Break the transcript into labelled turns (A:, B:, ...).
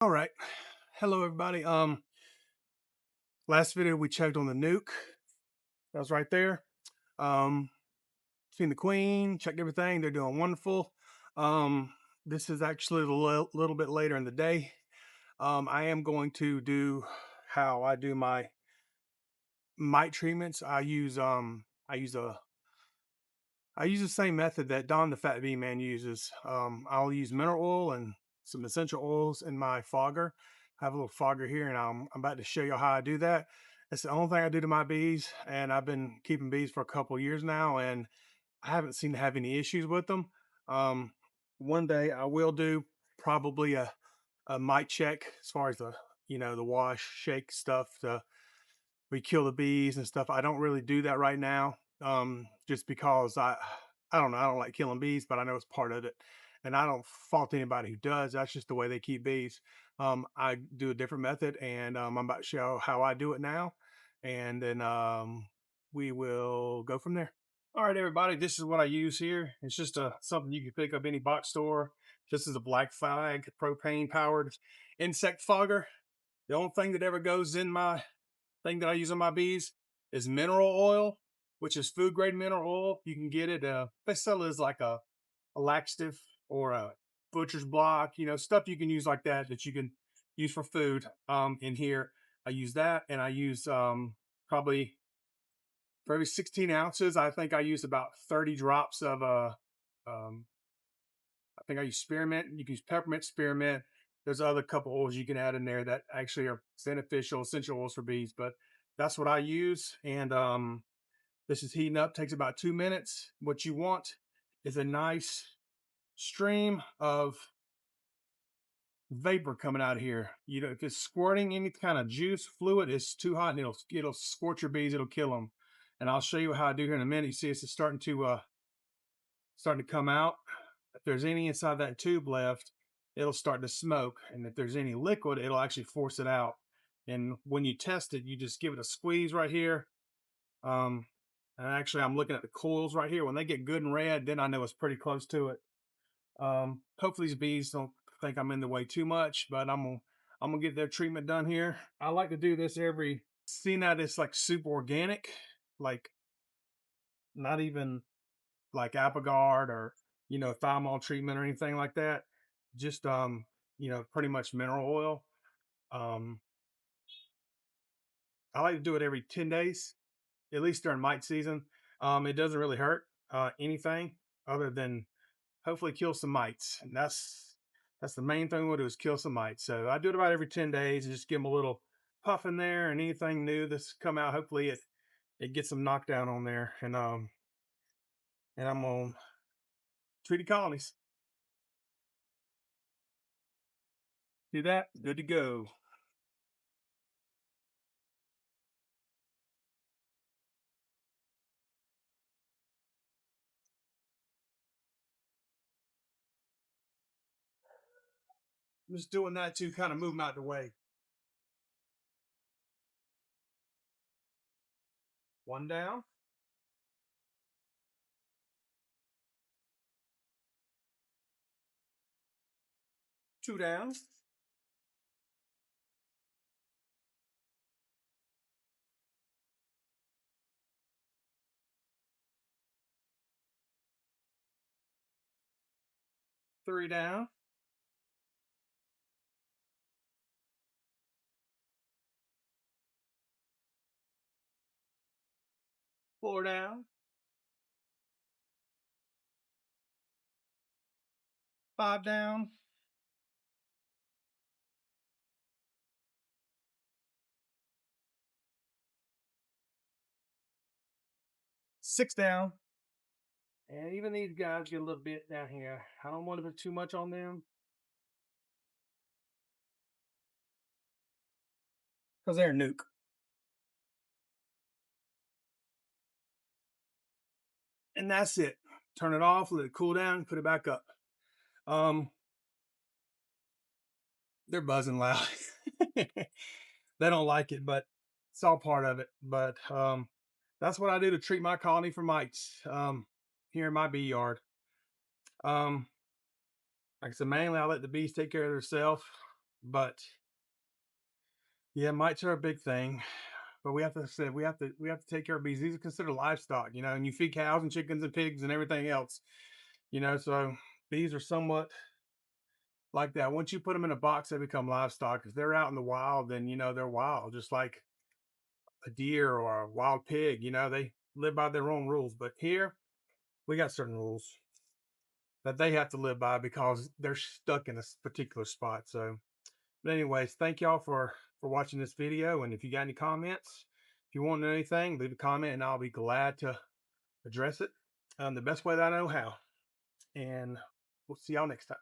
A: All right. Hello, everybody. Last video we checked on the nuke. That was right there. Um, Seen the queen, checked everything. They're doing wonderful. This is actually a little bit later in the day. I am going to do how I do my mite treatments. I use the same method that Don the Fat Bee Man uses. I'll use mineral oil and some essential oils in my fogger. I have a little fogger here, and I'm about to show you how I do that. It's the only thing I do to my bees, and I've been keeping bees for a couple of years now, and I haven't seemed to have any issues with them. Um, One day I will do probably a mite check as far as the wash shake stuff to we kill the bees and stuff. I don't really do that right now, just because I don't know. I don't like killing bees, but I know it's part of it, and I don't fault anybody who does. That's just the way they keep bees. I do a different method, and I'm about to show how I do it now, and then we will go from there. All right, everybody. This is what I use here. It's just something you can pick up any box store. This is a black flag propane powered insect fogger. The only thing that ever goes in my thing that I use on my bees is mineral oil, which is food grade mineral oil. You can get it. They sell it as like a laxative or a butcher's block. Stuff you can use like that that you can use for food. In here, I use that, and I use probably for every 16 ounces. I think I use about 30 drops of um, I think I use spearmint. You can use peppermint, spearmint. There's other couple oils you can add in there that actually are beneficial, essential oils for bees. But that's what I use. And this is heating up. Takes about 2 minutes. What you want is a nice stream of vapor coming out of here. If it's squirting any kind of juice, fluid, it's too hot and it'll scorch your bees. It'll kill them. And I'll show you how I do here in a minute. You see, it's starting to come out. If there's any inside that tube left, it'll start to smoke. And if there's any liquid, it'll actually force it out. And when you test it, you just give it a squeeze right here. Um, and actually, I'm looking at the coils right here. When they get good and red, then I know it's pretty close to it. Hopefully, these bees don't think I'm in the way too much, but I'm gonna get their treatment done here. I like to do this seeing that it's like super organic, like not even like Apogard or thymol treatment or anything like that. Just pretty much mineral oil. Um, I like to do it every 10 days, at least during mite season. It doesn't really hurt anything other than hopefully kill some mites, and that's the main thing we'll do is kill some mites. So I do it about every 10 days and just give them a little puff in there, and anything new that's come out, hopefully it gets them knocked down on there, and I'm on treaty colonies. Do that, good to go. I'm just doing that to kind of move them out the way. One down, two down, three down, four down, five down, six down. And even these guys get a little bit down here. I don't want to put too much on them because they're nuke. And that's it. Turn it off, let it cool down, put it back up. Um, they're buzzing loud. They don't like it, but it's all part of it. But that's what I do to treat my colony for mites here in my bee yard. Um, like I said, mainly I let the bees take care of themselves. But yeah, mites are a big thing. But we have to say we have to take care of bees. These are considered livestock, and you feed cows and chickens and pigs and everything else, so bees are somewhat like that. Once you put them in a box, they become livestock. If they're out in the wild, then they're wild, just like a deer or a wild pig. They live by their own rules. But here we got certain rules that they have to live by because they're stuck in a particular spot. So, but anyways, thank y'all for watching this video. And if you got any comments, if you want to know anything, leave a comment, and I'll be glad to address it the best way that I know how. And we'll see y'all next time.